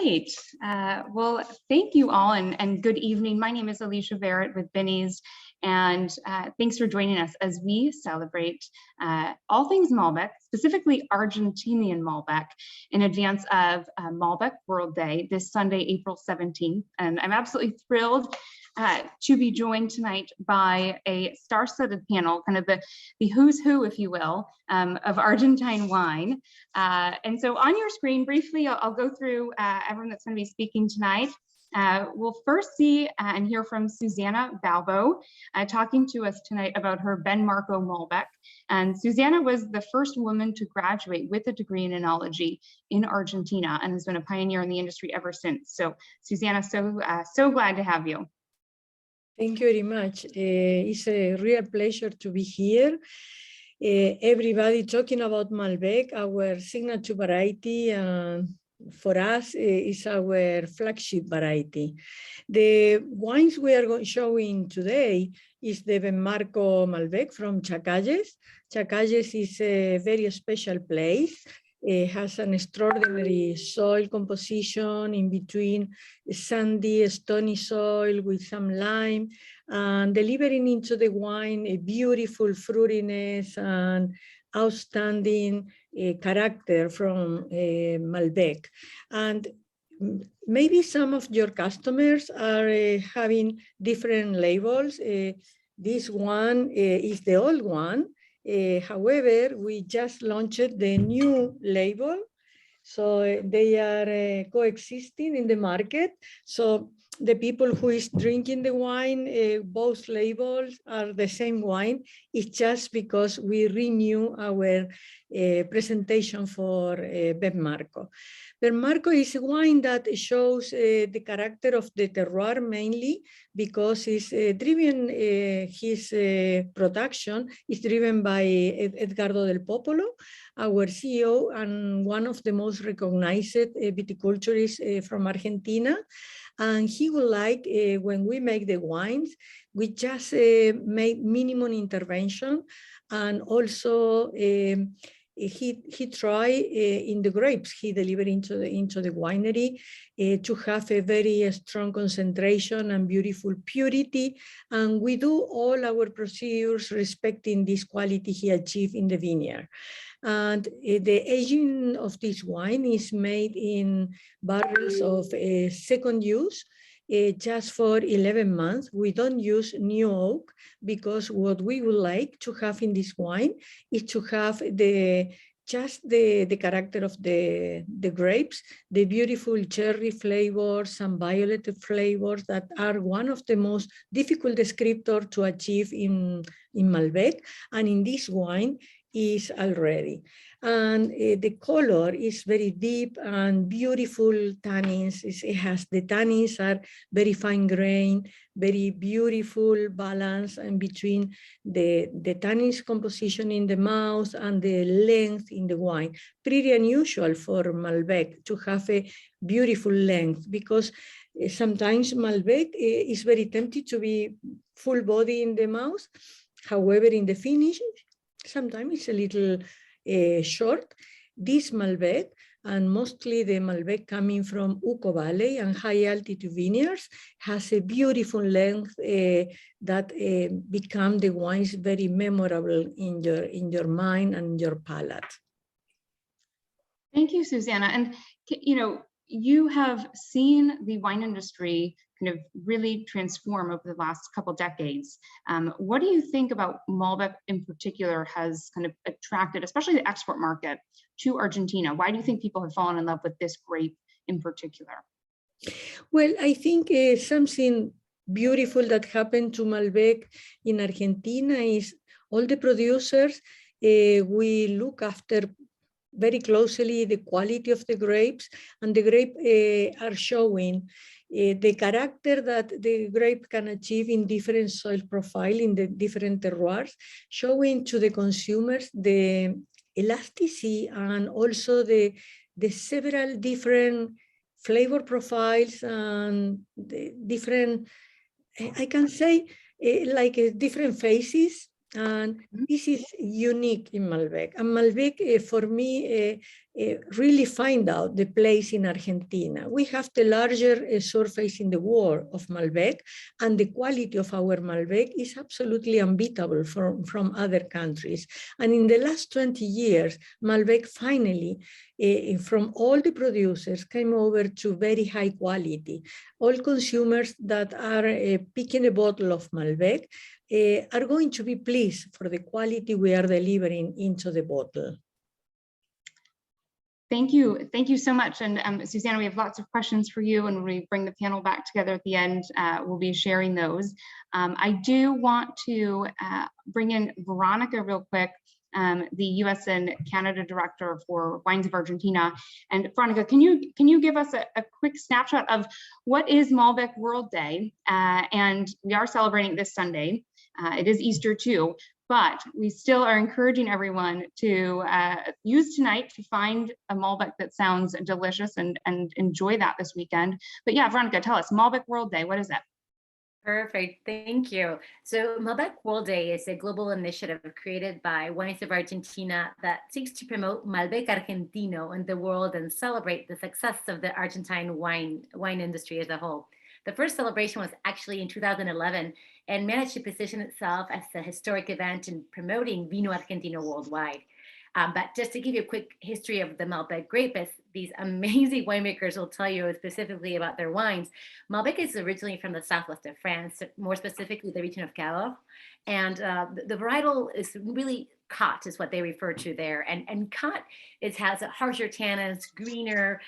right. Well, thank you all and good evening. My name is Alicia Barrett with Binny's, and thanks for joining us as we celebrate all things Malbec, specifically Argentinian Malbec, in advance of Malbec World Day this Sunday, April 17th. And I'm absolutely thrilled to be joined tonight by a star-studded panel, kind of the who's who, if you will, of Argentine wine. And so on your screen, briefly, I'll go through everyone that's going to be speaking tonight. We'll first see and hear from Susana Balbo, talking to us tonight about her Ben Marco Malbec. And Susana was the first woman to graduate with a degree in enology in Argentina and has been a pioneer in the industry ever since. So Susana, so glad to have you. Thank you very much. It's a real pleasure to be here. Everybody talking about Malbec, our signature variety, for us is our flagship variety. The wines we are showing today is the Ben Marco Malbec from Chacalles. Chacalles is a very special place. It has an extraordinary soil composition in between sandy, stony soil with some lime, and delivering into the wine a beautiful fruitiness and outstanding character from Malbec. And maybe some of your customers are having different labels. This one is the old one. However, we just launched the new label, so they are coexisting in the market. So the people who is drinking the wine, both labels are the same wine. It's just because we renew our presentation for Ben Marco. Ben Marco is a wine that shows the character of the terroir mainly because it's driven, his production is driven by Edgardo del Popolo, our CEO and one of the most recognized viticulturists from Argentina. And he would like, when we make the wines, we just make minimum intervention, and also he try in the grapes he delivered into the winery to have a very strong concentration and beautiful purity, and we do all our procedures respecting this quality he achieved in the vineyard. And the aging of this wine is made in barrels of second use, just for 11 months. We don't use new oak because what we would like to have in this wine is to have just the character of the grapes, the beautiful cherry flavors and violet flavors that are one of the most difficult descriptors to achieve in Malbec, and in this wine is already. And the color is very deep and beautiful tannins. It has the tannins are very fine grain, very beautiful balance in between the tannins composition in the mouth and the length in the wine. Pretty unusual for Malbec to have a beautiful length, because sometimes Malbec is very tempted to be full body in the mouth. However, in the finish, sometimes it's a little short. This Malbec, and mostly the Malbec coming from Uco Valley and high altitude vineyards, has a beautiful length that become the wines very memorable in your mind and your palate. Thank you, Susana. And you have seen the wine industry kind of really transform over the last couple decades. What do you think about Malbec in particular has kind of attracted, especially the export market, to Argentina? Why do you think people have fallen in love with this grape in particular? Well, I think something beautiful that happened to Malbec in Argentina is all the producers, we look after very closely the quality of the grapes, and the grape are showing the character that the grape can achieve in different soil profile, in the different terroirs, showing to the consumers the elasticity and also the several different flavor profiles and the different, I can say, like different faces. And this is unique in Malbec. And Malbec, for me, really find out the place in Argentina. We have the larger surface in the world of Malbec, and the quality of our Malbec is absolutely unbeatable from other countries. And in the last 20 years, Malbec finally, from all the producers, came over to very high quality. All consumers that are picking a bottle of Malbec are going to be pleased for the quality we are delivering into the bottle. Thank you so much. And Susana, we have lots of questions for you, and when we bring the panel back together at the end, we'll be sharing those. I do want to bring in Veronica real quick, the US and Canada Director for Wines of Argentina. And Veronica, can you give us a quick snapshot of what is Malbec World Day? And we are celebrating this Sunday. It is Easter too, but we still are encouraging everyone to use tonight to find a Malbec that sounds delicious and enjoy that this weekend. But yeah, Veronica, tell us, Malbec World Day, what is that? Perfect, thank you. So Malbec World Day is a global initiative created by Wines of Argentina that seeks to promote Malbec Argentino in the world and celebrate the success of the Argentine wine industry as a whole. The first celebration was actually in 2011 and managed to position itself as a historic event in promoting Vino Argentino worldwide. But just to give you a quick history of the Malbec grape, as these amazing winemakers will tell you specifically about their wines, Malbec is originally from the southwest of France, more specifically the region of Cahors. And the varietal is really Cot is what they refer to there. And Cot has a harsher tannins, greener,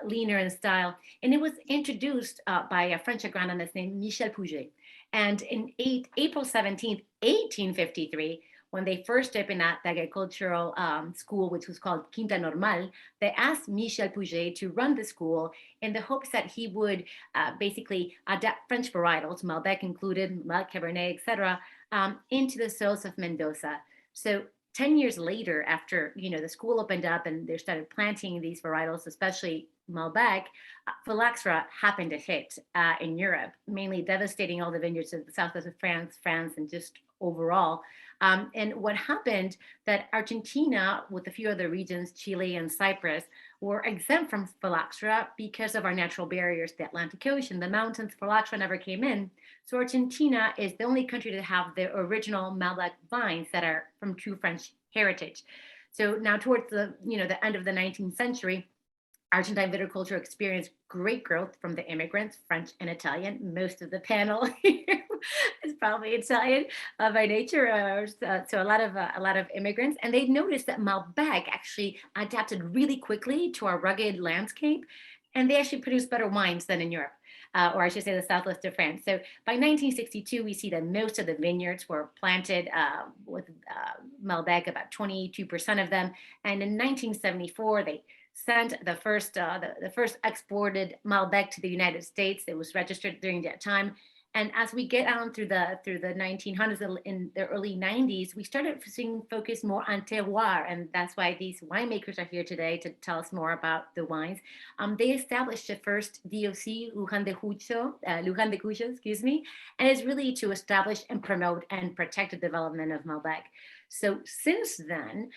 leaner in style. And it was introduced by a French agronomist named Michel Pouget. And in April 17th, 1853, when they first opened that agricultural school, which was called Quinta Normal, they asked Michel Pouget to run the school in the hopes that he would basically adapt French varietals, Malbec included, Malbec Cabernet, etc., into the soils of Mendoza. So 10 years later, after the school opened up and they started planting these varietals, especially Malbec, phylloxera happened to hit in Europe, mainly devastating all the vineyards of the southwest of France, and just overall. And what happened that Argentina, with a few other regions, Chile and Cyprus, were exempt from phylloxera because of our natural barriers, the Atlantic Ocean, the mountains. Phylloxera never came in. So Argentina is the only country to have the original Malbec vines that are from true French heritage. So now towards the end of the 19th century, Argentine viticulture experienced great growth from the immigrants, French and Italian. Most of the panel here is probably Italian by nature, so a lot of immigrants. And they noticed that Malbec actually adapted really quickly to our rugged landscape, and they actually produced better wines than in Europe, or I should say the southwest of France. So by 1962, we see that most of the vineyards were planted with Malbec, about 22% of them. And in 1974, they sent the first exported Malbec to the United States. It was registered during that time. And as we get on through the 1900s, in the early 90s, we started seeing focus more on terroir, and that's why these winemakers are here today to tell us more about the wines. They established the first DOC, Luján de Cuyo, excuse me, and it's really to establish and promote and protect the development of Malbec. So since then,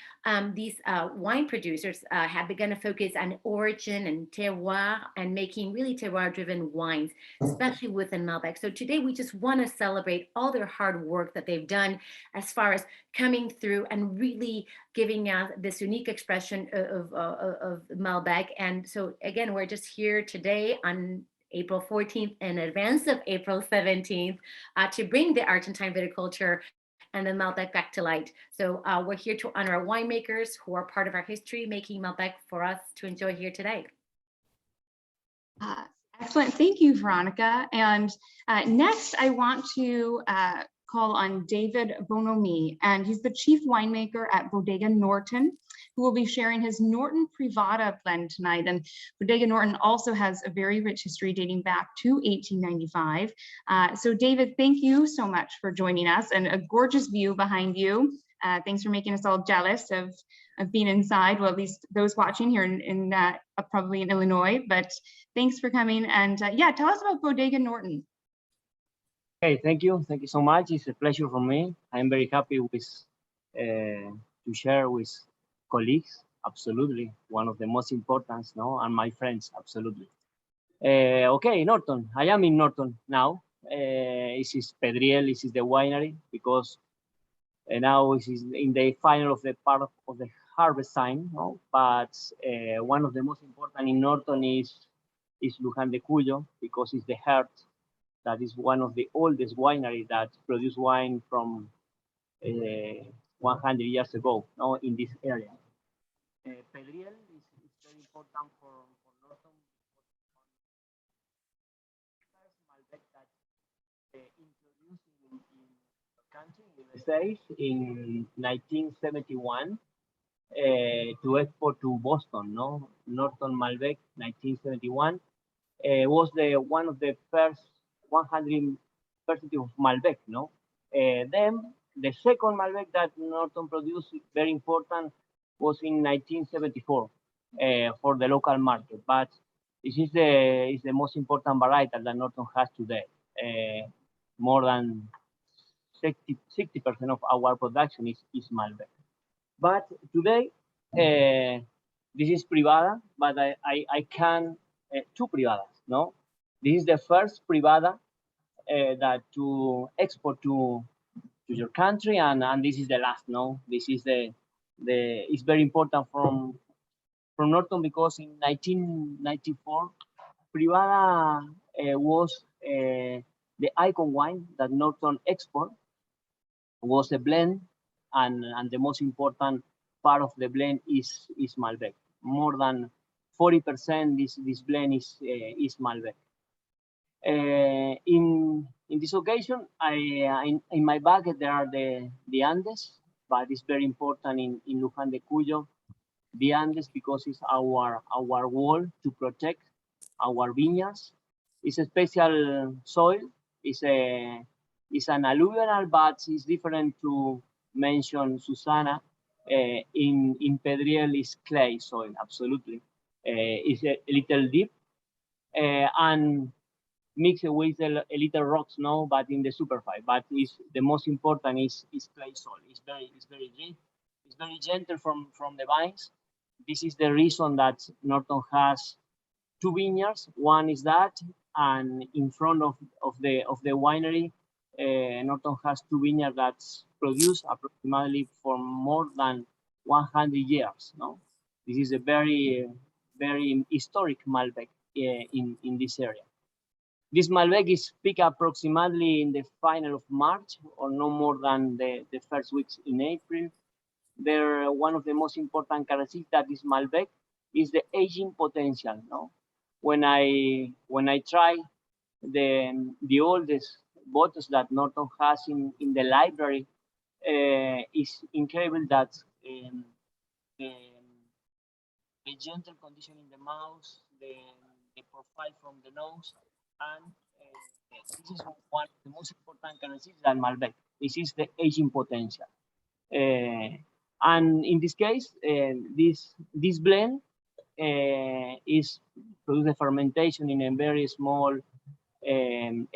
these wine producers have begun to focus on origin and terroir and making really terroir-driven wines, especially within Malbec. So today we just want to celebrate all their hard work that they've done as far as coming through and really giving out this unique expression of Malbec. And so again, we're just here today on April 14th in advance of April 17th to bring the Argentine viticulture and then Malbec back to light. So we're here to honor our winemakers who are part of our history, making Malbec for us to enjoy here today. Excellent, thank you, Veronica. And next I want to call on David Bonomi, and he's the chief winemaker at Bodega Norton, who will be sharing his Norton Privada blend tonight. And Bodega Norton also has a very rich history dating back to 1895. So David, thank you so much for joining us, and a gorgeous view behind you. Thanks for making us all jealous of being inside, well, at least those watching here in probably in Illinois, but thanks for coming. And yeah, tell us about Bodega Norton. Okay, thank you so much. It's a pleasure for me. I'm very happy with to share with colleagues absolutely. One of the most important, no? And my friends, absolutely. Okay, Norton. I am in Norton now. This is Pedriel. This is the winery because now this is in the final of the part of the harvest time. No? But one of the most important in Norton is Luján de Cuyo because it's the heart. That is one of the oldest winery that produce wine from 100 years ago. No, in this area. Pedriel is very important for Norton. First Malbec that introduced in the country, in the States, in 1971 to export to Boston. No, Norton Malbec, 1971 was the one of the first 100% of Malbec. No, then the second Malbec that Norton produced, very important, was in 1974 for the local market. But this is the most important varietal that Norton has today. More than 60% of our production is Malbec. But today, this is Privada, but I can, two Privadas, no? This is the first Privada that to export to your country, and this is the last, no? This is it's very important from Norton because in 1994, Privada was the icon wine that Norton export, was a blend, and the most important part of the blend is Malbec. More than 40% this blend is Malbec. In this occasion, in my bucket there are the Andes, but it's very important in Luján de Cuyo, the Andes, because it's our wall to protect our vineyards. It's a special soil. It's an alluvial, but it's different to mention Susana. In Pedriel is clay soil, absolutely. It's a little deep and mixed with a little rocks, no, but in the superficie. But is the most important is clay soil. It's very deep. It's very gentle from the vines. This is the reason that Norton has two vineyards. One is that, and in front of the winery, Norton has two vineyards that produce approximately for more than 100 years. No, this is a very historic Malbec in this area. This Malbec is picked approximately in the final of March, or no more than the first weeks in April. They're one of the most important characteristics that this Malbec is the aging potential. No, when I try the oldest bottles that Norton has in the library, it's incredible that the gentle condition in the mouth, the profile from the nose, and this is one of the most important characteristics that Malbec. This is the aging potential. And in this case, this blend is produce the fermentation in a very small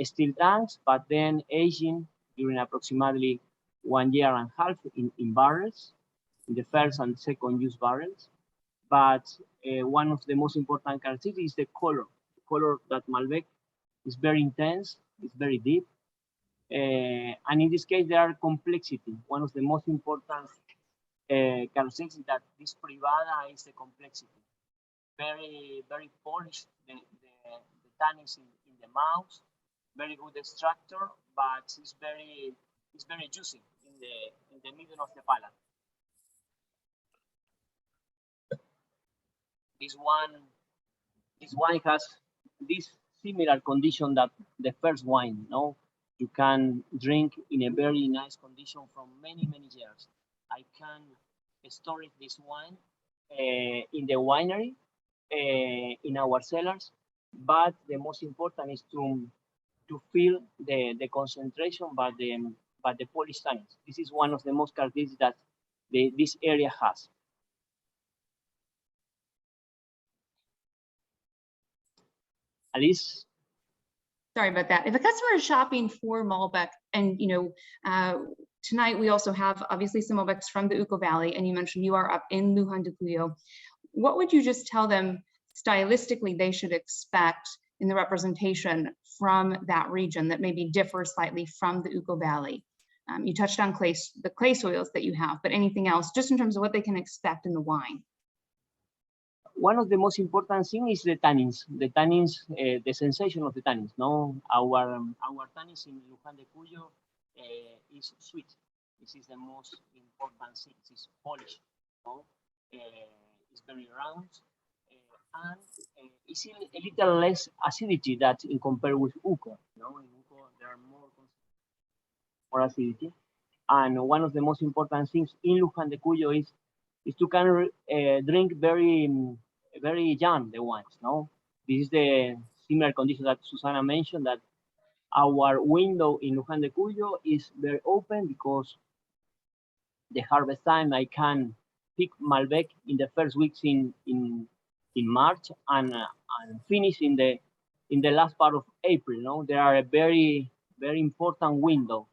steel tanks, but then aging during approximately 1 year and a half in barrels, in the first and second use barrels. But one of the most important characteristics is the color. The color that Malbec is very intense, it's very deep. And in this case, there are complexity. One of the most important characteristics that this Privada is the complexity. Very polished, the tannins in the mouth, very good extractor, but it's very juicy in the middle of the palate. This wine has this similar condition that the first wine. No, you can drink in a very nice condition from many years. I can store this wine in the winery, in our cellars, but the most important is to feel the concentration, but the polish tannins. This is one of the most characteristics that this area has. Alice? Sorry about that. If a customer is shopping for Malbec and tonight we also have obviously some Malbecs from the Uco Valley, and you mentioned you are up in Luján de Cuyo. What would you just tell them stylistically they should expect in the representation from that region that maybe differs slightly from the Uco Valley? You touched on the clay soils that you have, but anything else just in terms of what they can expect in the wine? One of the most important things is the tannins, the sensation of the tannins. No, our tannins in Luján de Cuyo is sweet. This is the most important thing. It's polished. No, it's very round, and it's a little less acidity that in compare with Uco. No, in Uco there are more acidity, and one of the most important things in Luján de Cuyo is to can drink very young the wines. No, this is the similar condition that Susana mentioned, that our window in Luján de Cuyo is very open because the harvest time I can pick Malbec in the first weeks in March and finish in the last part of April. No, there are a very important window.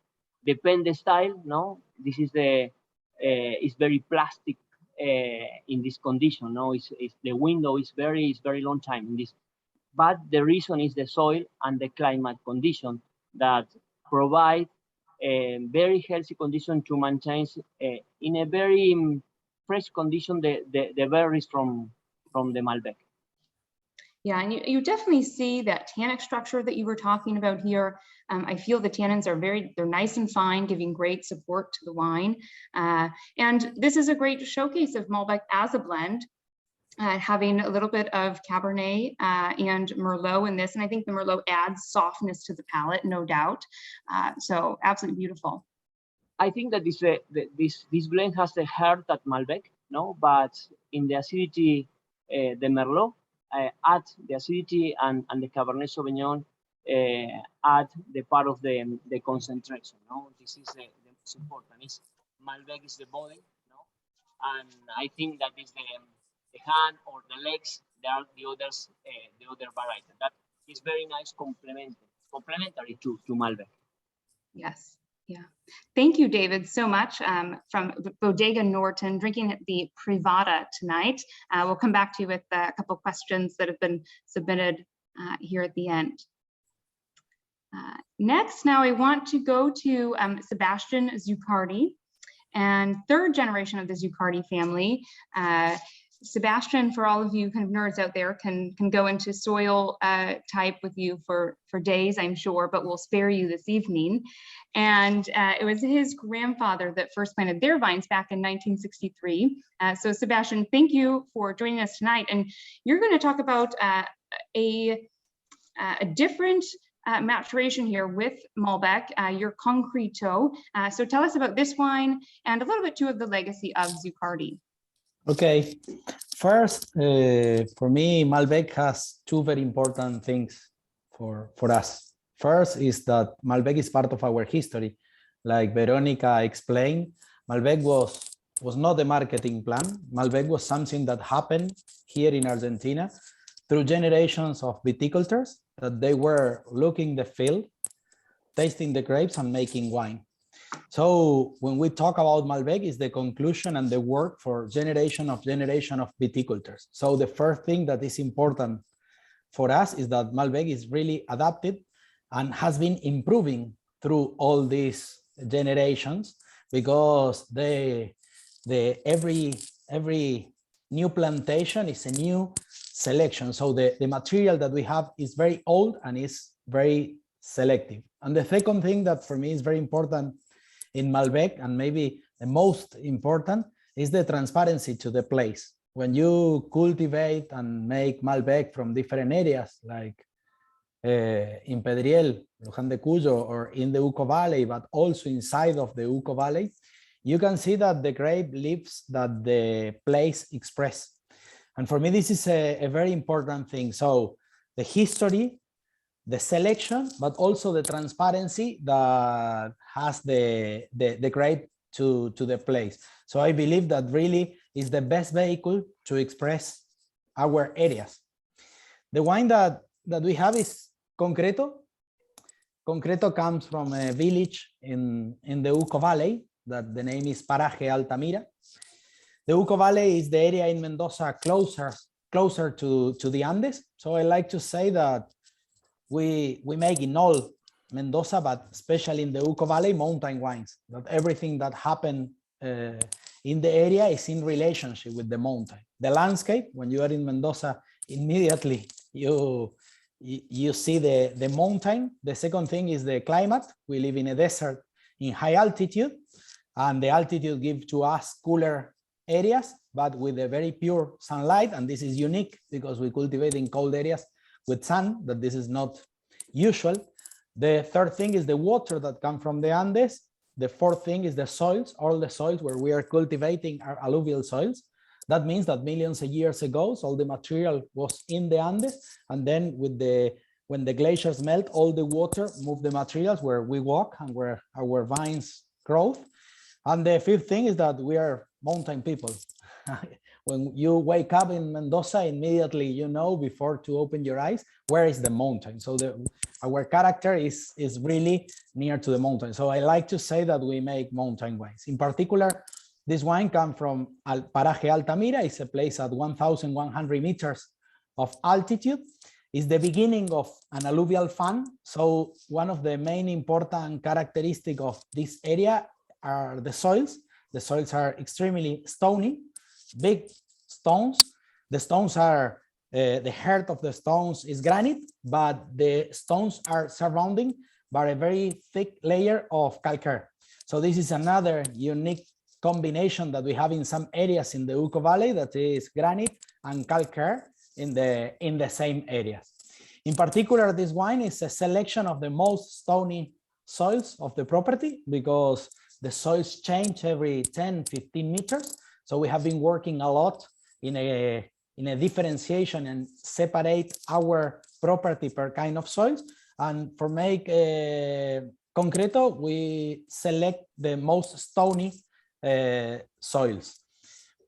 Depend the style. No, this is is very plastic in this condition. No, it's the window is very long time in this. But the reason is the soil and the climate condition that provide a very healthy condition to maintain in a very fresh condition the berries from the Malbec. Yeah, and you definitely see that tannic structure that you were talking about here. I feel the tannins are they're nice and fine, giving great support to the wine. And this is a great showcase of Malbec as a blend, having a little bit of Cabernet and Merlot in this. And I think the Merlot adds softness to the palate, no doubt. So absolutely beautiful. I think that this blend has the heart at Malbec, no, but in the acidity, the Merlot add the acidity, and the Cabernet Sauvignon add the part of the concentration. No, this is the most important. Malbec is the body, no, and I think that is the hand or the legs. There are the others, the other variety. That is very nice, complementary to Malbec. Yes. Yeah. Thank you, David, so much from Bodega Norton, drinking at the Privada tonight. We'll come back to you with a couple of questions that have been submitted here at the end. Next, now I want to go to Sebastian Zuccardi, and third generation of the Zuccardi family. Sebastian, for all of you kind of nerds out there, can go into soil type with you for days, I'm sure, but we'll spare you this evening. And it was his grandfather that first planted their vines back in 1963. So Sebastian, thank you for joining us tonight. And you're going to talk about a different maturation here with Malbec, your Concreto. So tell us about this wine and a little bit too of the legacy of Zuccardi. Okay, first, for me, Malbec has two very important things for us. First is that Malbec is part of our history. Like Veronica explained, Malbec was not a marketing plan. Malbec was something that happened here in Argentina through generations of viticultors that they were looking the field, tasting the grapes and making wine. So when we talk about Malbec, is the conclusion and the work for generation of viticultors. So the first thing that is important for us is that Malbec is really adapted and has been improving through all these generations, because every new plantation is a new selection. So the material that we have is very old and is very selective. And the second thing that for me is very important in Malbec, and maybe the most important, is the transparency to the place. When you cultivate and make Malbec from different areas, like in Pedriel, Luján de Cuyo, or in the Uco Valley, but also inside of the Uco Valley, you can see that the grape leaves that the place express. And for me, this is a very important thing. So the history, the selection, but also the transparency that has the grape to the place. So I believe that really is the best vehicle to express our areas. The wine that we have is Concreto. Concreto comes from a village in the Uco Valley that the name is Paraje Altamira. The Uco Valley is the area in Mendoza closer to the Andes. So I like to say that we make in all Mendoza, but especially in the Uco Valley, mountain wines. That everything that happened in the area is in relationship with the mountain. The landscape, when you are in Mendoza, immediately you see the mountain. The second thing is the climate. We live in a desert in high altitude, and the altitude gives to us cooler areas, but with a very pure sunlight. And this is unique because we cultivate in cold areas with sun, that this is not usual. The third thing is the water that comes from the Andes. The fourth thing is the soils. All the soils where we are cultivating are alluvial soils. That means that millions of years ago, all the material was in the Andes, and then when the glaciers melt, all the water moved the materials where we walk and where our vines grow. And the fifth thing is that we are mountain people. When you wake up in Mendoza, immediately you know before to open your eyes where is the mountain. So our character is really near to the mountain. So I like to say that we make mountain wines. In particular, this wine comes from Paraje Altamira. It's a place at 1,100 meters of altitude. It's the beginning of an alluvial fan. So one of the main important characteristics of this area are the soils. The soils are extremely stony, big stones. The stones are, the heart of the stones is granite, but the stones are surrounded by a very thick layer of calcare. So this is another unique combination that we have in some areas in the Uco Valley, that is granite and calcare in the same areas. In particular, this wine is a selection of the most stony soils of the property, because the soils change every 10, 15 meters. So we have been working a lot in a differentiation and separate our property per kind of soils. And for make concreto, we select the most stony soils.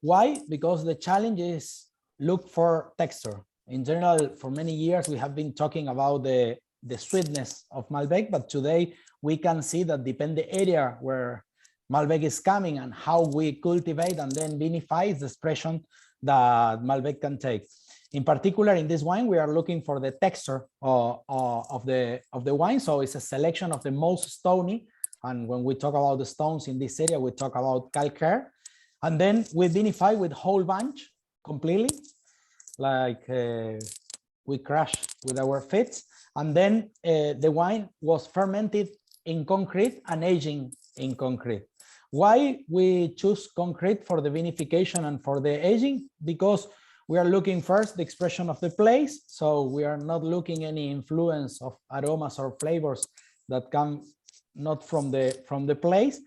Why? Because the challenge is look for texture. In general, for many years, we have been talking about the sweetness of Malbec, but today we can see that depend the area where Malbec is coming and how we cultivate and then vinify is the expression that Malbec can take. In particular, in this wine, we are looking for the texture of the wine. So it's a selection of the most stony. And when we talk about the stones in this area, we talk about calcare. And then we vinify with whole bunch completely, like we crush with our feet. And then the wine was fermented in concrete and aging in concrete. Why we choose concrete for the vinification and for the aging? Because we are looking first the expression of the place. So we are not looking any influence of aromas or flavors that come not from the place.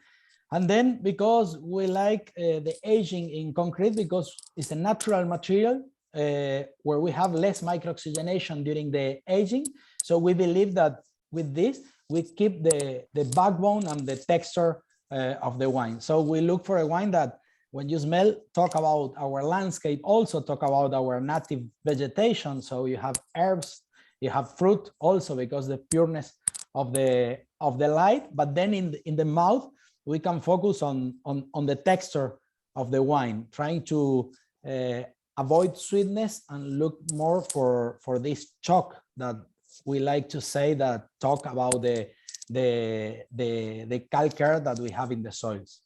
And then because we like the aging in concrete, because it's a natural material where we have less microoxygenation during the aging. So we believe that with this, we keep the backbone and the texture of the wine. So we look for a wine that when you smell, talk about our landscape, also talk about our native vegetation. So you have herbs, you have fruit also, because the pureness of the light, but then in the mouth, we can focus on the texture of the wine, trying to avoid sweetness and look more for this chalk that we like to say, that talk about the calcare that we have in the soils.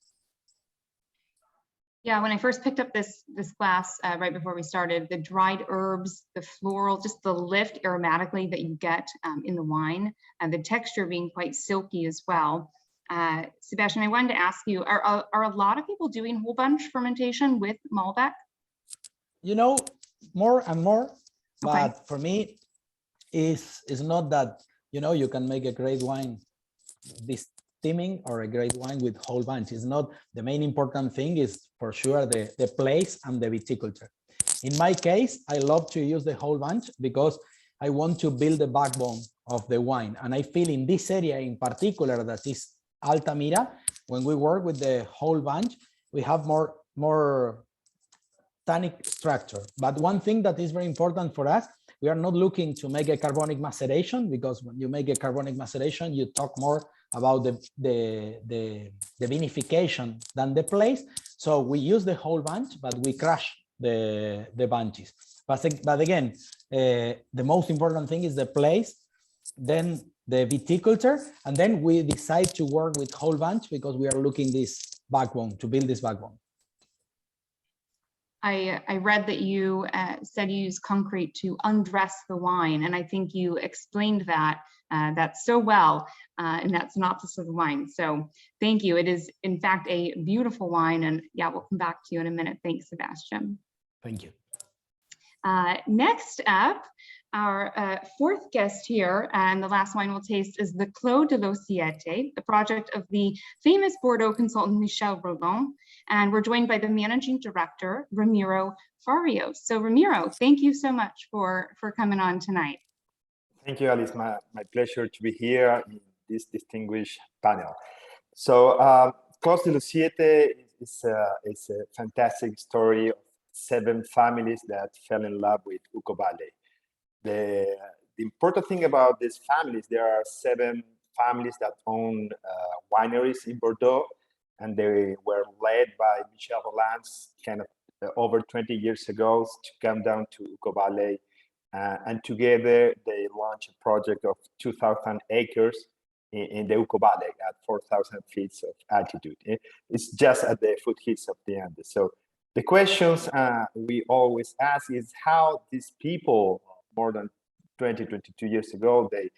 Yeah, when I first picked up this glass right before we started, the dried herbs, the floral, just the lift aromatically that you get in the wine, and the texture being quite silky as well. Sebastian, I wanted to ask you, are a lot of people doing whole bunch fermentation with Malbec? You know, more and more, but Okay. for me, it's not that, you can make a great wine this steaming or a great wine with whole bunch. It's not the main important thing, is for sure the place and the viticulture. In my case, I love to use the whole bunch because I want to build the backbone of the wine. And I feel in this area in particular, that is Altamira, when we work with the whole bunch, we have more tannic structure. But one thing that is very important for us, We are not looking to make a carbonic maceration, because when you make a carbonic maceration, you talk more about the vinification than the place. So we use the whole bunch, but we crush the bunches. But again, the most important thing is the place, then the viticulture, and then we decide to work with whole bunch because we are looking this backbone, to build this backbone. I read that you said you use concrete to undress the wine, and I think you explained that so well in that synopsis of the wine. So thank you. It is in fact a beautiful wine, and yeah, we'll come back to you in a minute. Thanks, Sebastian. Thank you. Next up, our fourth guest here, and the last wine we'll taste, is the Clos de los Siete, the project of the famous Bordeaux consultant Michel Rolland. And we're joined by the managing director, Ramiro Barrios. So Ramiro, thank you so much for coming on tonight. Thank you, Alice. My pleasure to be here in this distinguished panel. So Clos de los Siete is a fantastic story of 7 families that fell in love with Ucobale. The important thing about these families, there are 7 families that own wineries in Bordeaux, and they were led by Michel Rolland's kind of over 20 years ago to come down to Ucobale, and together they launched a project of 2,000 acres in the Ucobale at 4,000 feet of altitude. It's just at the foothills of the Andes. So the questions we always ask is how these people, more than 22 years ago, they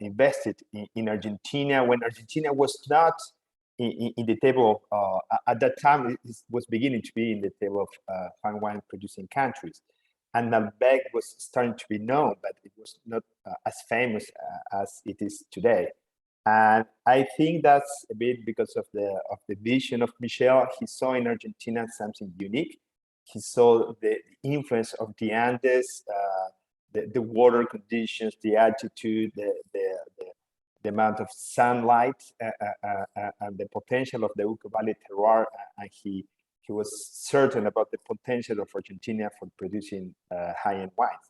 invested in Argentina when Argentina was not in the table. At that time, it was beginning to be in the table of fine wine producing countries. And Malbec was starting to be known, but it was not as famous as it is today. And I think that's a bit because of the vision of Michel. He saw in Argentina something unique. He saw the influence of the Andes, the water conditions, the altitude, the amount of sunlight, and the potential of the Ucobale terroir. And he was certain about the potential of Argentina for producing high-end wines.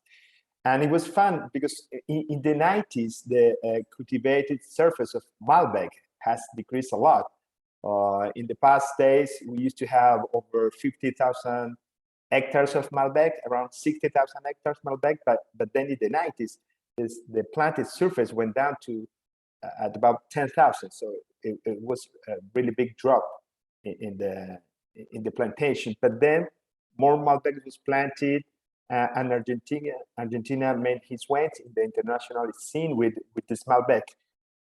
And it was fun because in the 90s, the cultivated surface of Malbec has decreased a lot. In the past days, we used to have over 50,000 hectares of Malbec, around 60,000 hectares Malbec, but then in the 90s, the planted surface went down to at about 10,000. So it was a really big drop in the plantation. But then more Malbec was planted, and Argentina made his way in the international scene with this Malbec.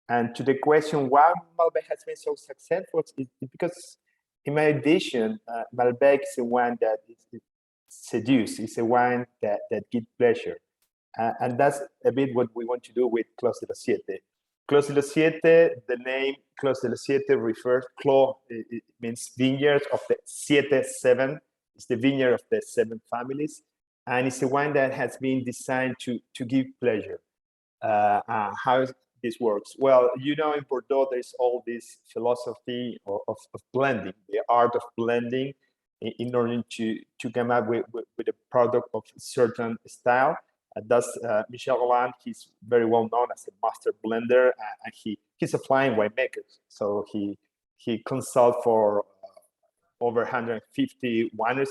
And to the question why Malbec has been so successful, is because, in my addition, Malbec is a wine that is seduce. It's a wine that gives pleasure. And that's a bit what we want to do with Clos de los Siete. Clos de los Siete, the name Clos de los Siete refers, Clos, it means vineyards of the Siete, 7. It's the vineyard of the 7 families. And it's a wine that has been designed to give pleasure. How this works? Well, you know, in Bordeaux, there's all this philosophy of blending, the art of blending in order to come up with a product of a certain style. Thus, Michel Rolland, he's very well known as a master blender, and he's a flying winemaker. So he consults for over 150 wineries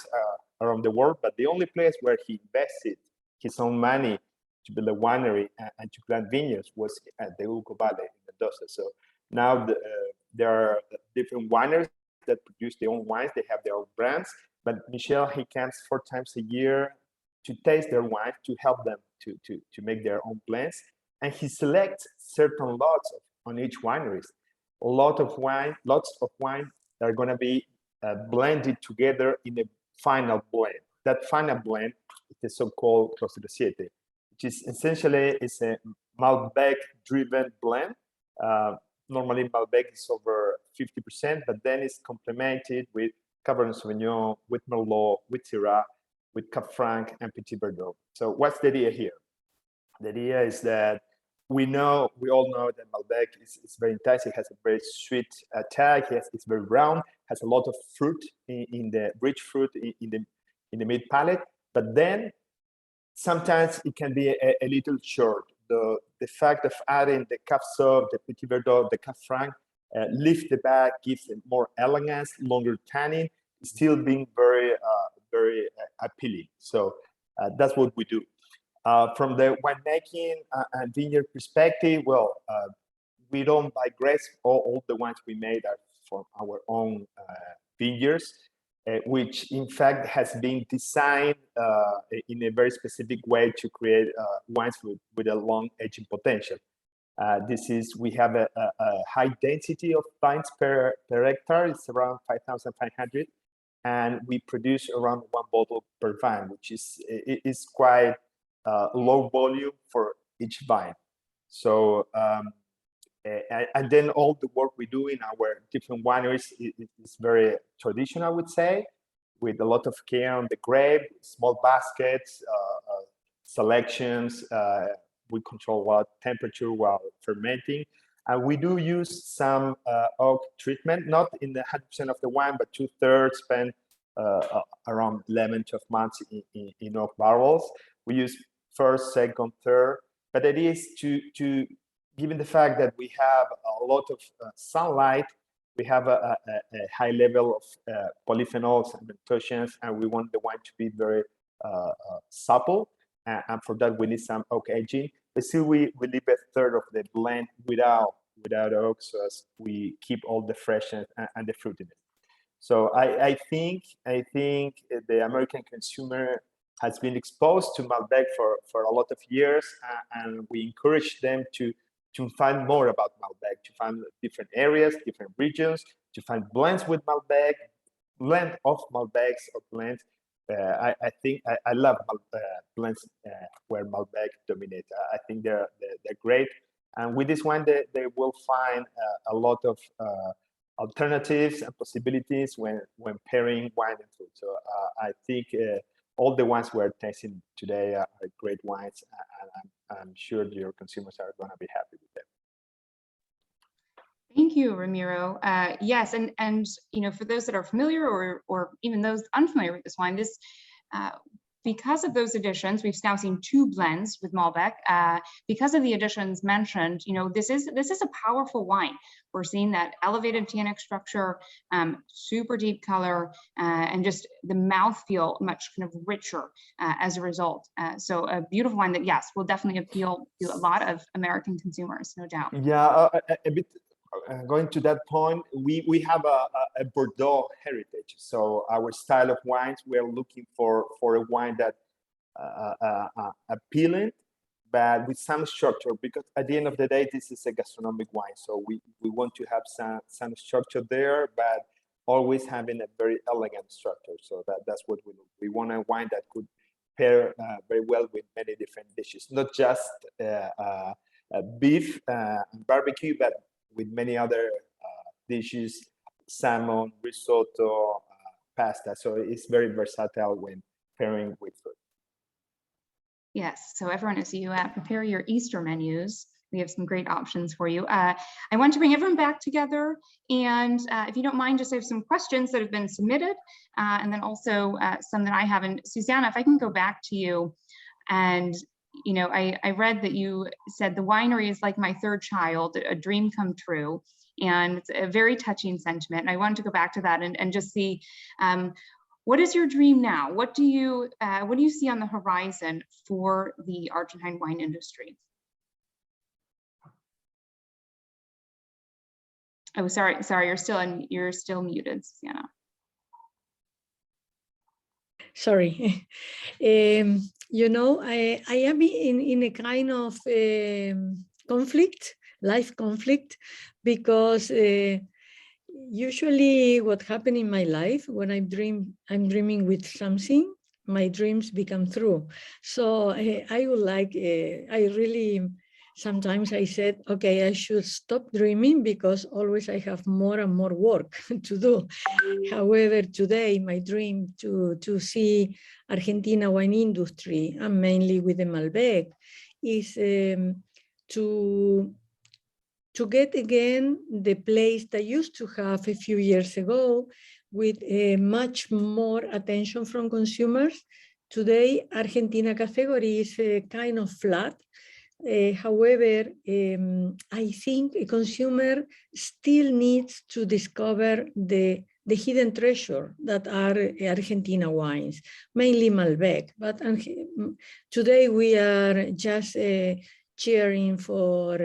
around the world, but the only place where he invested his own money to build a winery and to plant vineyards was at the Ucobale in Mendoza. So now there are different wineries that produce their own wines. They have their own brands, but Michel, he comes 4 times a year to taste their wine, to help them to make their own blends. And he selects certain lots on each wineries. Lots of wine that are going to be blended together in a final blend. That final blend is the so-called Clos de los Siete, which is essentially is a Malbec-driven blend. Normally, Malbec is over 50%, but then it's complemented with Cabernet Sauvignon, with Merlot, with Syrah, with Cab Franc, and Petit Verdot. So what's the idea here? The idea is that we all know that Malbec is very intense. It has a very sweet tag. It's very round, has a lot of fruit in the rich fruit in the mid palate. But then sometimes it can be a little short. The fact of adding the Caf Sauv, the Petit Verdot, the Caf Franc, lift the bag, gives it more elegance, longer tannin, still being very appealing. So that's what we do. From the winemaking and vineyard perspective, well, we don't buy grapes. All the wines we made are from our own vineyards, which in fact has been designed in a very specific way to create wines with a long aging potential. We have a high density of vines per hectare. It's around 5,500, and we produce around 1 bottle per vine, which is quite low volume for each vine. So and then all the work we do in our different wineries is very traditional, I would say, with a lot of care on the grape, small baskets, selections. We control what temperature while fermenting. And we do use some oak treatment, not in the 100% of the wine, but 2/3 spent around 11, 12 months in oak barrels. We use first, second, third, but it is to given the fact that we have a lot of sunlight, we have a high level of polyphenols and antioxidants, and we want the wine to be very supple. And for that, we need some oak aging. But still, we leave 1/3 of the blend without oak, so as we keep all the freshness and the fruitiness. So I think the American consumer has been exposed to Malbec for a lot of years, and we encourage them to find more about Malbec, to find different areas, different regions, to find blends with Malbec, blend of Malbecs or blends. I think I love blends where Malbec dominates. I think they're great, and with this wine, they will find a lot of alternatives and possibilities when pairing wine and food. So I think all the wines we're tasting today are great wines, and I'm sure your consumers are going to be happy with them. Thank you, Ramiro. Yes, and you know, for those that are familiar or even those unfamiliar with this wine, this because of those additions, we've now seen 2 blends with Malbec. Because of the additions mentioned, you know, this is a powerful wine. We're seeing that elevated tannic structure, super deep color, and just the mouthfeel much kind of richer as a result. So a beautiful wine that, yes, will definitely appeal to a lot of American consumers, no doubt. Yeah, a bit. Going to that point, we have a Bordeaux heritage. So our style of wines, we are looking for a wine that appealing, but with some structure, because at the end of the day, this is a gastronomic wine. So we want to have some structure there, but always having a very elegant structure. So that's what we look. We want a wine that could pair very well with many different dishes, not just beef and barbecue, but with many other dishes, salmon, risotto, pasta. So it's very versatile when pairing with food. Yes, so everyone, as you prepare your Easter menus, we have some great options for you. I want to bring everyone back together, and if you don't mind, just I have some questions that have been submitted, and then also some that I have. And Susana, if I can go back to you, and you know, I read that you said the winery is like my 3rd child, a dream come true, and it's a very touching sentiment. And I wanted to go back to that and just see, what is your dream now? What do you see on the horizon for the Argentine wine industry? Oh, sorry, you're still muted, Susana. Sorry. You know, I am in a kind of life conflict, because usually what happens in my life when I'm dreaming with something, my dreams become true. So I would like, sometimes I said, okay, I should stop dreaming because always I have more and more work to do. However, today my dream to see Argentina wine industry, and mainly with the Malbec, is to get again the place that used to have a few years ago, with much more attention from consumers today Argentina category is kind of flat. However, I think a consumer still needs to discover the hidden treasure that are Argentina wines, mainly Malbec. But today we are just cheering for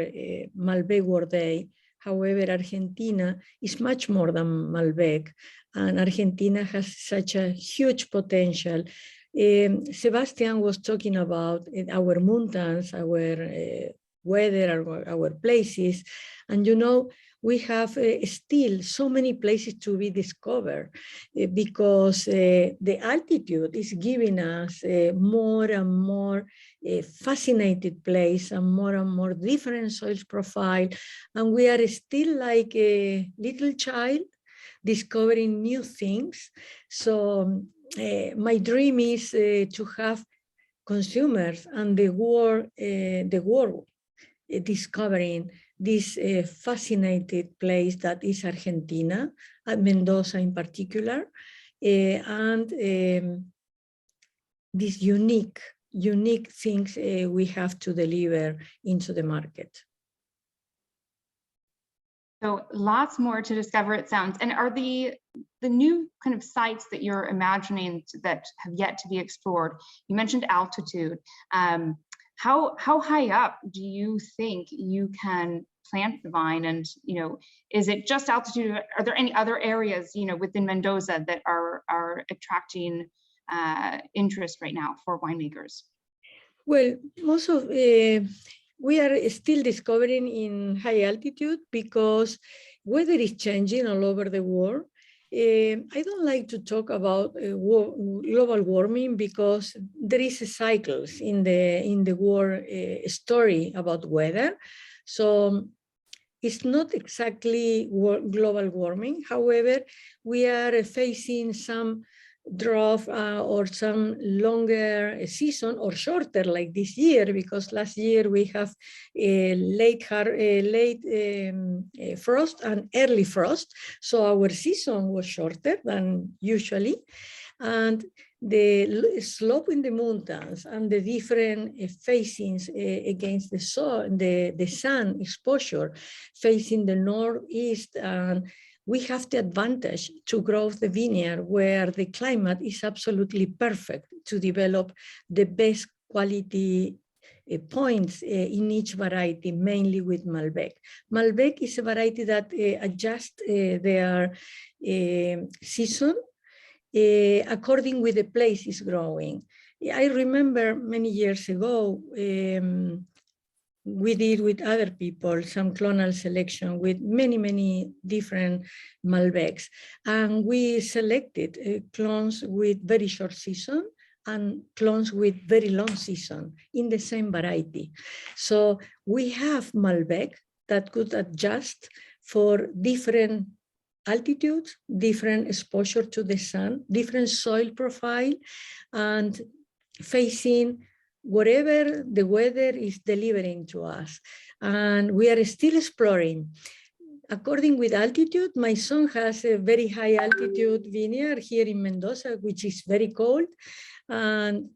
Malbec World Day. However, Argentina is much more than Malbec, and Argentina has such a huge potential. Sebastian was talking about our mountains, our weather, our places, and you know, we have still so many places to be discovered because the altitude is giving us more and more fascinated place and more different soil profile, and we are still like a little child discovering new things. So my dream is to have consumers and the world discovering this fascinated place that is Argentina, and Mendoza in particular, and these unique things we have to deliver into the market. So lots more to discover, it sounds. And are the new kind of sites that you're imagining that have yet to be explored? You mentioned altitude. How high up do you think you can plant the vine? And is it just altitude? Are there any other areas within Mendoza that are attracting interest right now for winemakers? Well, most of we are still discovering in high altitude because weather is changing all over the world. I don't like to talk about global warming because there is cycles in the world story about weather. So it's not exactly global warming. However, we are facing some drought or some longer season or shorter like this year, because last year we have late frost and early frost. So our season was shorter than usually. And the slope in the mountains and the different facings against the sun exposure facing the northeast, and we have the advantage to grow the vineyard where the climate is absolutely perfect to develop the best quality points in each variety, mainly with Malbec. Malbec is a variety that adjusts their season according with the place is growing. I remember many years ago, we did with other people some clonal selection with many different Malbecs. And we selected clones with very short season and clones with very long season in the same variety. So we have Malbec that could adjust for different altitudes, different exposure to the sun, different soil profile, and facing whatever the weather is delivering to us. And we are still exploring. According with altitude, my son has a very high altitude vineyard here in Mendoza, which is very cold. And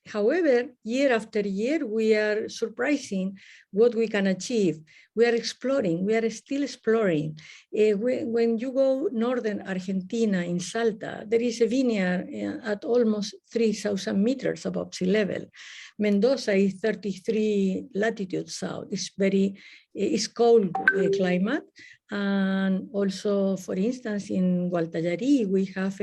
however, year after year, we are surprising what we can achieve. We are exploring, we are still exploring. When you go northern Argentina in Salta, there is a vineyard at almost 3,000 meters above sea level. Mendoza is 33 latitude south. It's cold climate. And also, for instance, in Gualtallari, we have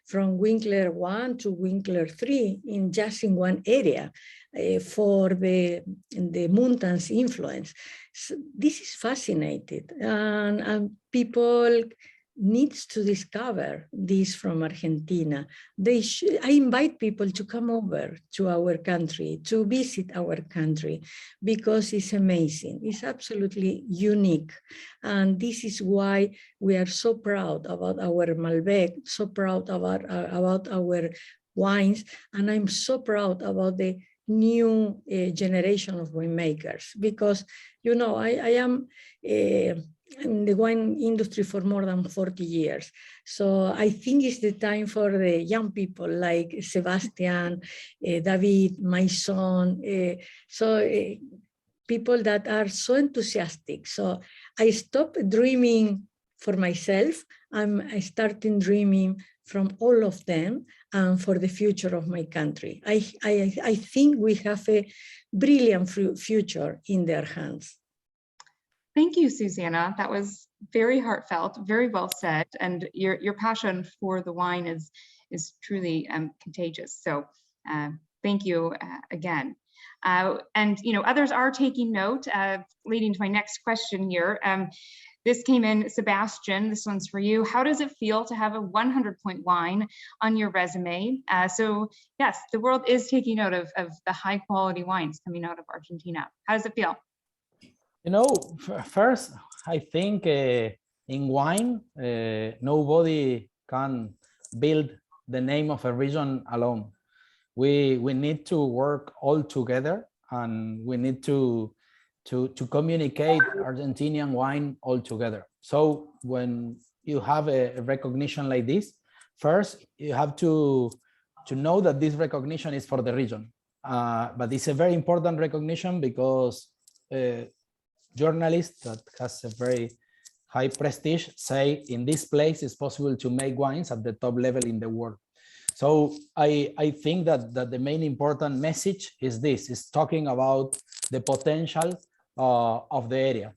from Winkler 1 to Winkler 3 just in one area for the mountains influence. So this is fascinating, and people needs to discover this from Argentina. I invite people to come over to our country, to visit our country, because it's amazing. It's absolutely unique. And this is why we are so proud about our Malbec, so proud about our wines. And I'm so proud about the new generation of winemakers, because, I am in the wine industry for more than 40 years. So I think it's the time for the young people like Sebastian, David, my son. People that are so enthusiastic. So I stopped dreaming for myself. I started dreaming from all of them and for the future of my country. I think we have a brilliant future in their hands. Thank you, Susana. That was very heartfelt, very well said, and your passion for the wine is truly contagious. So thank you again. And others are taking note, leading to my next question here. This came in, Sebastian, this one's for you. How does it feel to have a 100-point wine on your resume? So yes, the world is taking note of the high quality wines coming out of Argentina. How does it feel? First, I think in wine, nobody can build the name of a region alone. We need to work all together, and we need to communicate Argentinian wine all together. So when you have a recognition like this, first you have to know that this recognition is for the region. But it's a very important recognition because journalists that has a very high prestige say in this place it's possible to make wines at the top level in the world. So I think that the main important message is this, is talking about the potential of the area.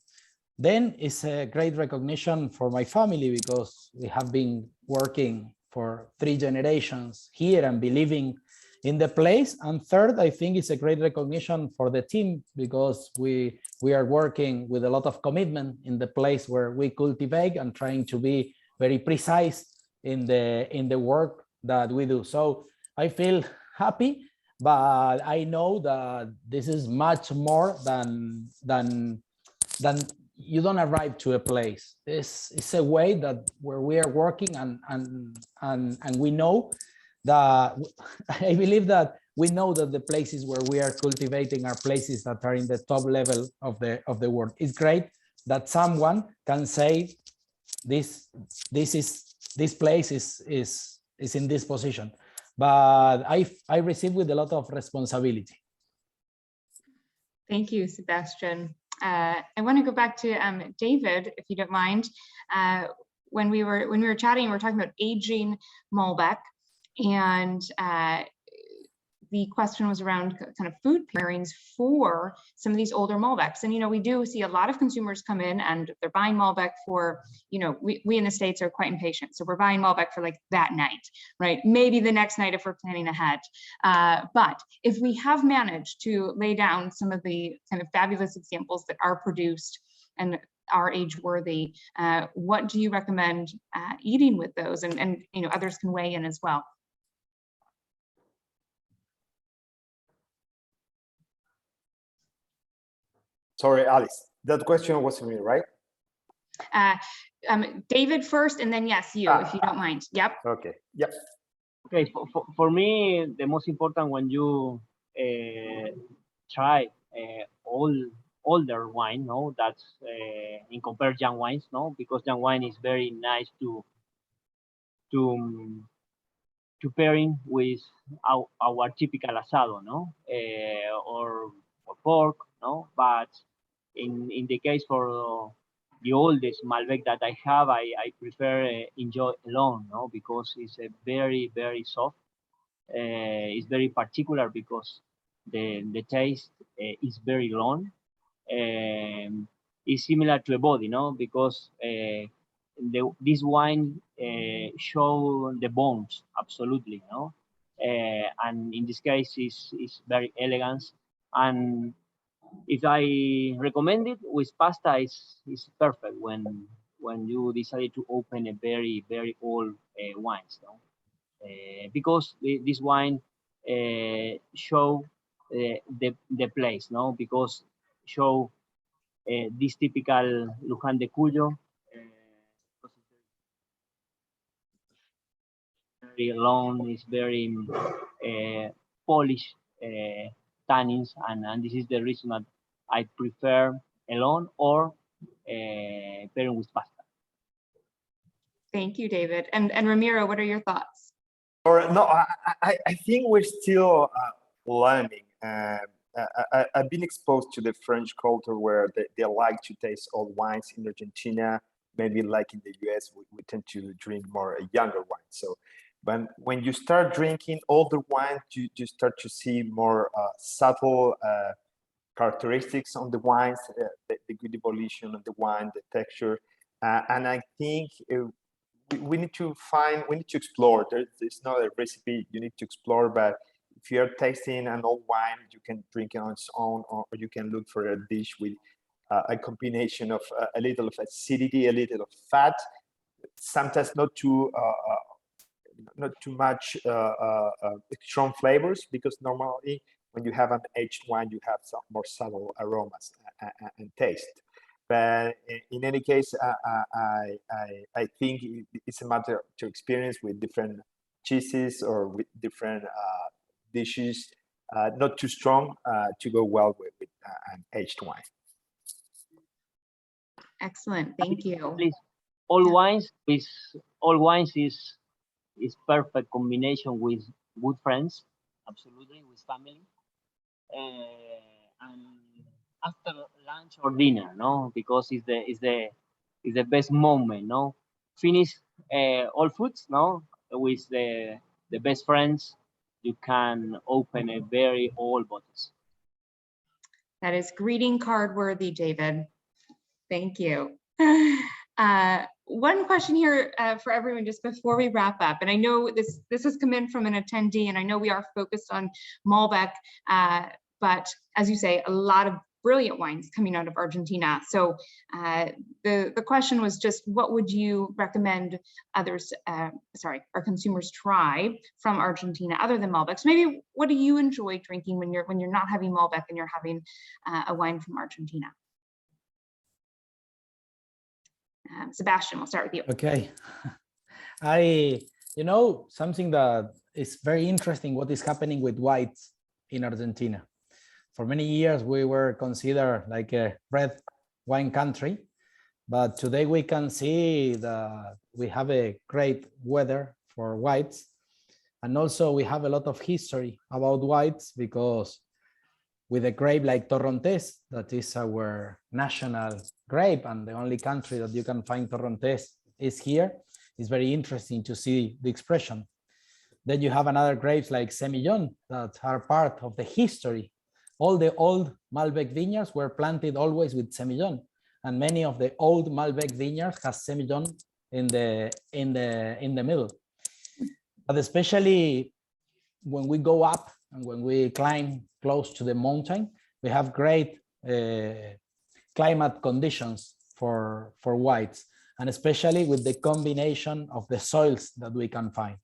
Then it's a great recognition for my family because we have been working for 3 generations here and believing in the place. And third, I think it's a great recognition for the team because we are working with a lot of commitment in the place where we cultivate and trying to be very precise in the work that we do. So I feel happy, but I know that this is much more than you don't arrive to a place. It's a way that where we are working and we know that I believe that we know that the places where we are cultivating are places that are in the top level of the world. It's great that someone can say this place is in this position, but I receive with a lot of responsibility. Thank you, Sebastian. I want to go back to David, if you don't mind. When we were chatting, we were talking about aging Malbec, and the question was around kind of food pairings for some of these older Malbecs. And, we do see a lot of consumers come in and they're buying Malbec for, we in the States are quite impatient. So we're buying Malbec for like that night, right? Maybe the next night if we're planning ahead. But if we have managed to lay down some of the kind of fabulous examples that are produced and are age worthy, what do you recommend eating with those? And others can weigh in as well. Sorry, Alice, that question was for me, right? David first, and then yes, you, if you don't mind. Yep. Okay. Yep. Okay. For me, the most important when you try older wine, no, that's in compare young wines, no, because young wine is very nice to pairing with our typical asado, no, or pork, no, but in the case for the oldest Malbec that I have, I prefer enjoy alone, no, because it's a very soft. It's very particular because the taste is very long. It's similar to a body, no, because this wine show the bones absolutely, no, and in this case is very elegant. And if I recommend it with pasta, is perfect when you decide to open a very old wines, no? Because this wine show the place, no? Because show this typical Luján de Cuyo, very long, is very polished tannins, and this is the reason that I prefer alone or pairing with pasta. Thank you, David. And Ramiro, what are your thoughts? Or no, I think we're still learning. I've been exposed to the French culture where they like to taste old wines. In Argentina, maybe like in the US, we tend to drink more younger wines. So when you start drinking older wine, you start to see more subtle characteristics on the wines, the good evolution of the wine, the texture. And I think we need to explore. There's not a recipe you need to explore, but if you're tasting an old wine, you can drink it on its own, or you can look for a dish with a combination of a little of acidity, a little of fat, sometimes not too much strong flavors, because normally when you have an aged wine, you have some more subtle aromas and taste. But in any case, I think it's a matter to experience with different cheeses or with different dishes, not too strong to go well with an aged wine. Excellent, thank you. Please, all wines is perfect combination with good friends, absolutely, with family, and after lunch or dinner, no, because it's the best moment, no. Finish all foods, no, with the best friends. You can open a very old bottles. That is greeting card worthy, David. Thank you. One question here for everyone just before we wrap up, and I know this has come in from an attendee, and I know we are focused on Malbec, but as you say, a lot of brilliant wines coming out of Argentina. So the question was just, what would you recommend others, our consumers try from Argentina other than Malbec? So maybe what do you enjoy drinking when you're not having Malbec and you're having a wine from Argentina? Sebastian, we'll start with you. Okay. Something that is very interesting, what is happening with whites in Argentina. For many years, we were considered like a red wine country, but today we can see that we have a great weather for whites. And also we have a lot of history about whites, because with a grape like Torrontés, that is our national grape, and the only country that you can find Torrontés is here. It's very interesting to see the expression. Then you have another grapes like Semillon that are part of the history. All the old Malbec vineyards were planted always with Semillon, and many of the old Malbec vineyards has Semillon in the middle. But especially when we go up and when we climb close to the mountain, we have great climate conditions for whites, and especially with the combination of the soils that we can find.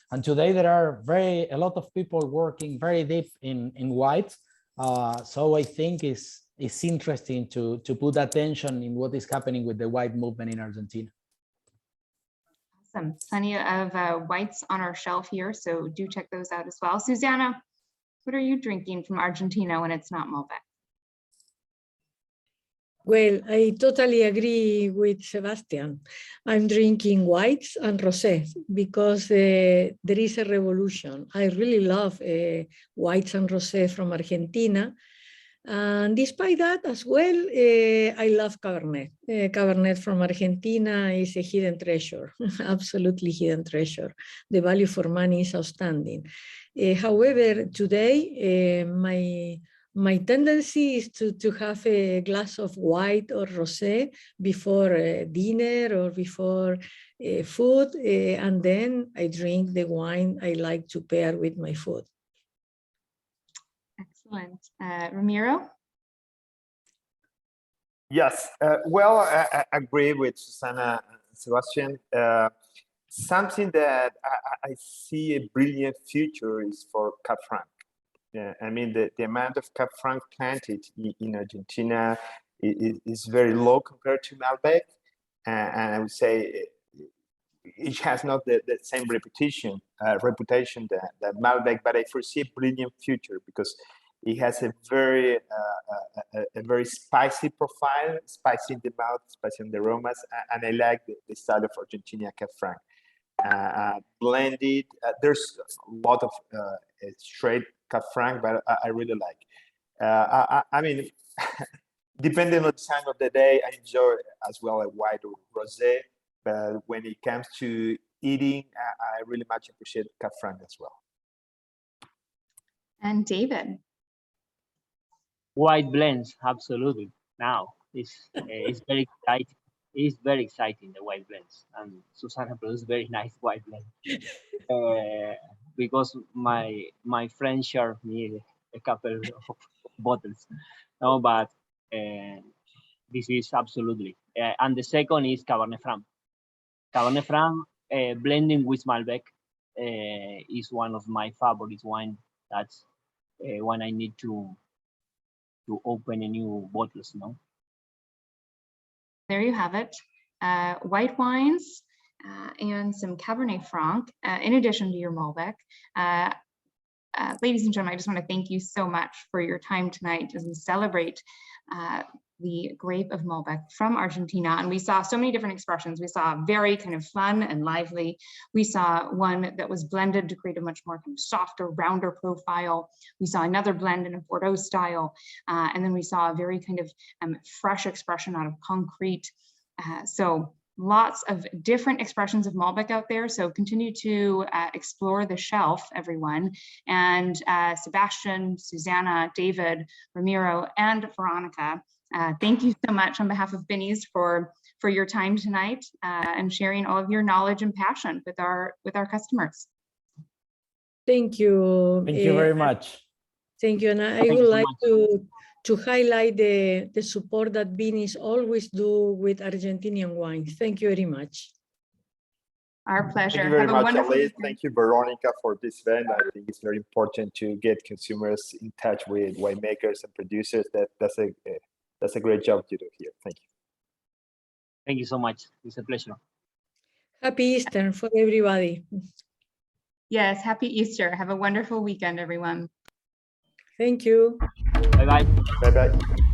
And today there are a lot of people working very deep in whites. So I think it's interesting to put attention in what is happening with the white movement in Argentina. Awesome, plenty of whites on our shelf here, so do check those out as well. Susana, what are you drinking from Argentina when it's not Malbec? Well, I totally agree with Sebastian. I'm drinking whites and rosé because there is a revolution. I really love whites and rosé from Argentina. And despite that as well, I love Cabernet. Cabernet from Argentina is a hidden treasure, absolutely hidden treasure. The value for money is outstanding. However, today, my tendency is to have a glass of white or rosé before dinner or before food, and then I drink the wine I like to pair with my food. Excellent. Ramiro? Yes, well, I agree with Susana and Sebastian. Something that I see a brilliant future is for Cab Franc. Yeah, I mean, the amount of Cab Franc planted in Argentina is very low compared to Malbec. And I would say it has not the same reputation that Malbec, but I foresee a brilliant future, because It has a very spicy profile, spicy in the mouth, spicy in the aromas, and I like the style of Argentina Cab Franc. Blended, there's a lot of straight Cab Franc, but I really like. I mean, depending on the time of the day, I enjoy as well a white or rosé. But when it comes to eating, I really much appreciate Cab Franc as well. And David. White blends, absolutely. Now it's very exciting. It's very exciting, the white blends, and Susana produces very nice white blends. Because my friend shared me a couple of bottles. No, but this is absolutely. And the second is Cabernet Franc. Cabernet Franc blending with Malbec is one of my favorite wine. That's when I need to open a new bottles, no? There you have it. White wines and some Cabernet Franc, in addition to your Malbec. Ladies and gentlemen, I just want to thank you so much for your time tonight as we celebrate the grape of Malbec from Argentina. And we saw so many different expressions. We saw very kind of fun and lively. We saw one that was blended to create a much more kind of softer, rounder profile. We saw another blend in a Bordeaux style. And then we saw a very kind of fresh expression out of concrete. So lots of different expressions of Malbec out there. So continue to explore the shelf, everyone. And Sebastian, Susana, David, Ramiro, and Veronica, thank you so much on behalf of Binny's for your time tonight and sharing all of your knowledge and passion with our customers. Thank you. Thank you very much. Thank you. And I Thank you would so like much. to highlight the support that Binny's always do with Argentinian wines. Thank you very much. Our pleasure. Thank you very Have a much, wonderful Alice. weekend. Thank you, Veronica, for this event. I think it's very important to get consumers in touch with winemakers and producers. That's a great job you do here. Thank you. Thank you so much. It's a pleasure. Happy Easter for everybody. Yes, happy Easter. Have a wonderful weekend, everyone. Thank you. Bye-bye. Bye-bye.